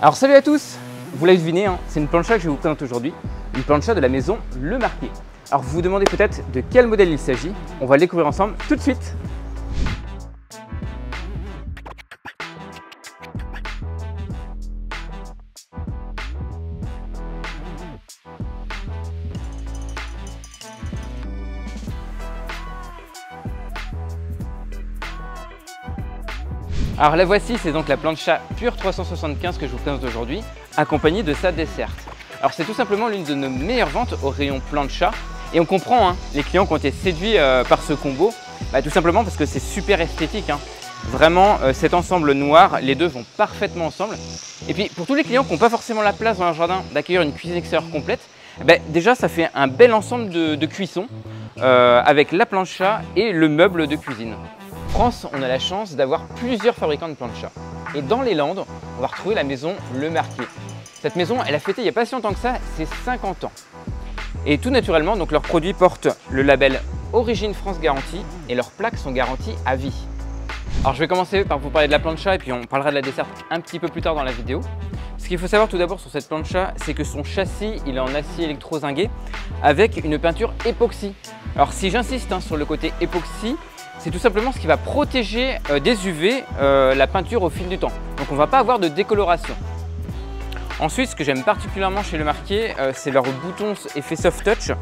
Alors salut à tous, vous l'avez deviné, hein, c'est une plancha que je vais vous présenter aujourd'hui, une plancha de la maison Le Marquet. Alors vous vous demandez peut-être de quel modèle il s'agit, on va le découvrir ensemble tout de suite. Alors la voici, c'est donc la plancha Pure 375 que je vous présente aujourd'hui, accompagnée de sa desserte. Alors c'est tout simplement l'une de nos meilleures ventes au rayon plancha et on comprend les clients qui ont été séduits par ce combo, tout simplement parce que c'est super esthétique. Vraiment cet ensemble noir, les deux vont parfaitement ensemble. Et puis pour tous les clients qui n'ont pas forcément la place dans leur jardin d'accueillir une cuisine extérieure complète, déjà ça fait un bel ensemble de cuisson avec la plancha et le meuble de cuisine. En France, on a la chance d'avoir plusieurs fabricants de plancha. Et dans les Landes, on va retrouver la maison Le Marquet. Cette maison, elle a fêté il n'y a pas si longtemps que ça, c'est 50 ans. Et tout naturellement, donc leurs produits portent le label Origine France Garantie et leurs plaques sont garanties à vie. Alors je vais commencer par vous parler de la plancha et puis on parlera de la desserte un petit peu plus tard dans la vidéo. Ce qu'il faut savoir tout d'abord sur cette plancha, c'est que son châssis, il est en acier électrozingué avec une peinture époxy. Alors si j'insiste sur le côté époxy, c'est tout simplement ce qui va protéger des UV la peinture au fil du temps. Donc on ne va pas avoir de décoloration. Ensuite, ce que j'aime particulièrement chez Le Marquet, c'est leurs boutons effet soft touch.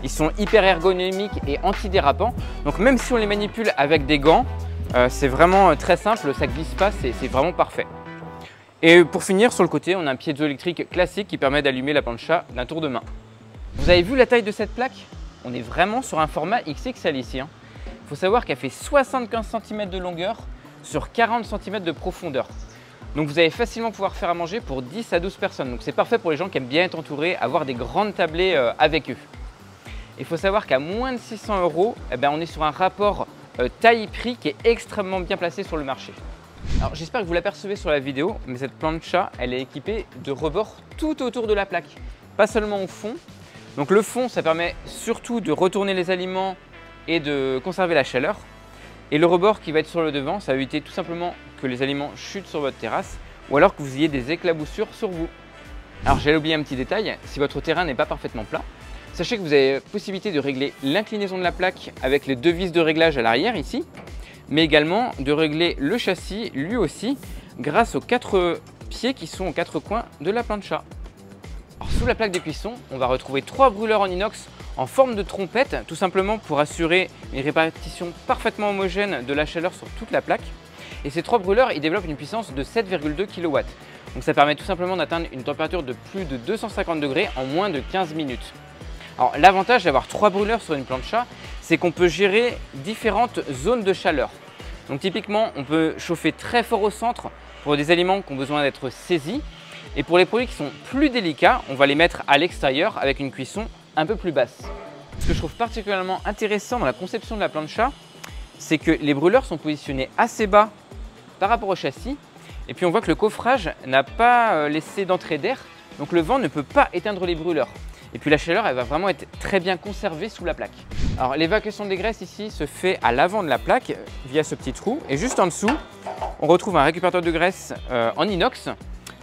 Ils sont hyper ergonomiques et antidérapants. Donc même si on les manipule avec des gants, c'est vraiment très simple, ça ne glisse pas, c'est vraiment parfait. Et pour finir, sur le côté, on a un piézoélectrique classique qui permet d'allumer la plancha d'un tour de main. Vous avez vu la taille de cette plaque? On est vraiment sur un format XXL ici. Il faut savoir qu'elle fait 75 cm de longueur sur 40 cm de profondeur. Donc vous allez facilement pouvoir faire à manger pour 10 à 12 personnes. Donc c'est parfait pour les gens qui aiment bien être entourés, avoir des grandes tablées avec eux. Il faut savoir qu'à moins de 600 €, on est sur un rapport taille-prix qui est extrêmement bien placé sur le marché. Alors j'espère que vous l'apercevez sur la vidéo, mais cette plancha, elle est équipée de rebords tout autour de la plaque, pas seulement au fond. Donc le fond, ça permet surtout de retourner les aliments et de conserver la chaleur. Et le rebord qui va être sur le devant, ça va éviter tout simplement que les aliments chutent sur votre terrasse ou alors que vous ayez des éclaboussures sur vous. Alors j'allais oublier un petit détail, si votre terrain n'est pas parfaitement plat, sachez que vous avez la possibilité de régler l'inclinaison de la plaque avec les deux vis de réglage à l'arrière ici, mais également de régler le châssis lui aussi grâce aux 4 pieds qui sont aux 4 coins de la plancha. Alors, sous la plaque de cuisson, on va retrouver 3 brûleurs en inox en forme de trompette, tout simplement pour assurer une répartition parfaitement homogène de la chaleur sur toute la plaque. Et ces 3 brûleurs, ils développent une puissance de 7,2 kW. Donc ça permet tout simplement d'atteindre une température de plus de 250 degrés en moins de 15 minutes. Alors l'avantage d'avoir 3 brûleurs sur une plancha, c'est qu'on peut gérer différentes zones de chaleur. Donc typiquement, on peut chauffer très fort au centre pour des aliments qui ont besoin d'être saisis. Et pour les produits qui sont plus délicats, on va les mettre à l'extérieur avec une cuisson un peu plus basse. Ce que je trouve particulièrement intéressant dans la conception de la plancha, c'est que les brûleurs sont positionnés assez bas par rapport au châssis. Et puis on voit que le coffrage n'a pas laissé d'entrée d'air, donc le vent ne peut pas éteindre les brûleurs. Et puis la chaleur, elle va vraiment être très bien conservée sous la plaque. Alors l'évacuation des graisses ici se fait à l'avant de la plaque via ce petit trou. Et juste en dessous, on retrouve un récupérateur de graisse en inox.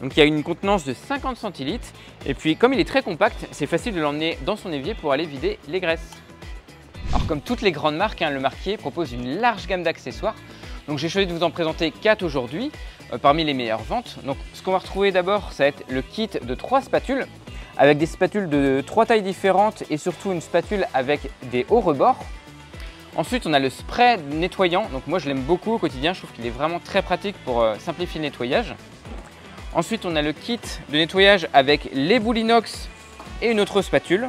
Donc il y a une contenance de 50 centilitres et puis comme il est très compact, c'est facile de l'emmener dans son évier pour aller vider les graisses. Alors comme toutes les grandes marques, Le Marquet propose une large gamme d'accessoires. Donc j'ai choisi de vous en présenter 4 aujourd'hui parmi les meilleures ventes. Donc ce qu'on va retrouver d'abord, ça va être le kit de 3 spatules avec des spatules de 3 tailles différentes et surtout une spatule avec des hauts rebords. Ensuite, on a le spray nettoyant. Donc moi je l'aime beaucoup au quotidien, je trouve qu'il est vraiment très pratique pour simplifier le nettoyage. Ensuite, on a le kit de nettoyage avec les boules inox et une autre spatule.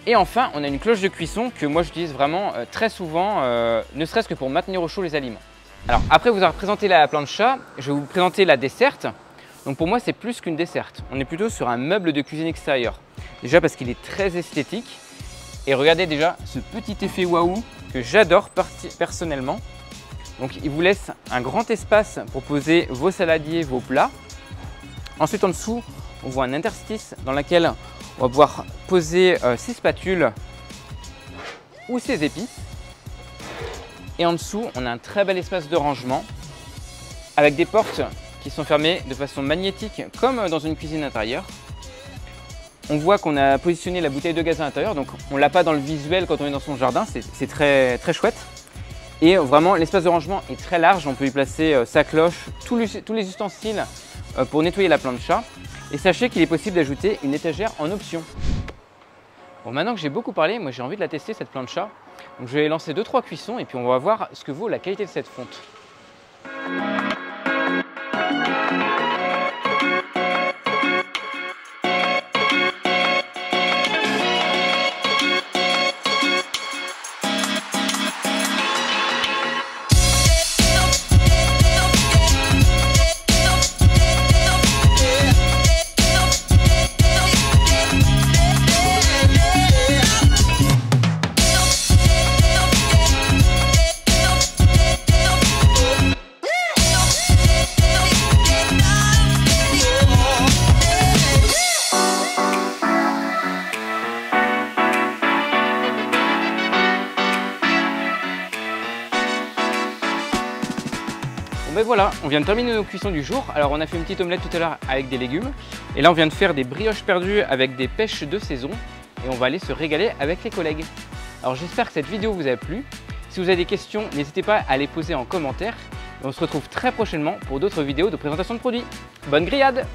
Et enfin, on a une cloche de cuisson que moi j'utilise vraiment très souvent, ne serait-ce que pour maintenir au chaud les aliments. Alors après vous avoir présenté la plancha, je vais vous présenter la desserte. Donc pour moi, c'est plus qu'une desserte. On est plutôt sur un meuble de cuisine extérieure. Déjà parce qu'il est très esthétique. Et regardez déjà ce petit effet waouh que j'adore personnellement. Donc il vous laisse un grand espace pour poser vos saladiers, vos plats. Ensuite, en dessous, on voit un interstice dans lequel on va pouvoir poser ses spatules ou ses épices. Et en dessous, on a un très bel espace de rangement avec des portes qui qui sont fermés de façon magnétique comme dans une cuisine intérieure. On voit qu'on a positionné la bouteille de gaz à l'intérieur, donc on ne l'a pas dans le visuel quand on est dans son jardin, c'est très chouette. Et vraiment, l'espace de rangement est très large, on peut y placer sa cloche, tous les ustensiles pour nettoyer la plancha. Et sachez qu'il est possible d'ajouter une étagère en option. Bon, maintenant que j'ai beaucoup parlé, moi j'ai envie de la tester cette plancha. Donc je vais lancer 2-3 cuissons et puis on va voir ce que vaut la qualité de cette fonte. Ben voilà, on vient de terminer nos cuissons du jour. Alors on a fait une petite omelette tout à l'heure avec des légumes. Et là on vient de faire des brioches perdues avec des pêches de saison. Et on va aller se régaler avec les collègues. Alors j'espère que cette vidéo vous a plu. Si vous avez des questions, n'hésitez pas à les poser en commentaire. Et on se retrouve très prochainement pour d'autres vidéos de présentation de produits. Bonne grillade!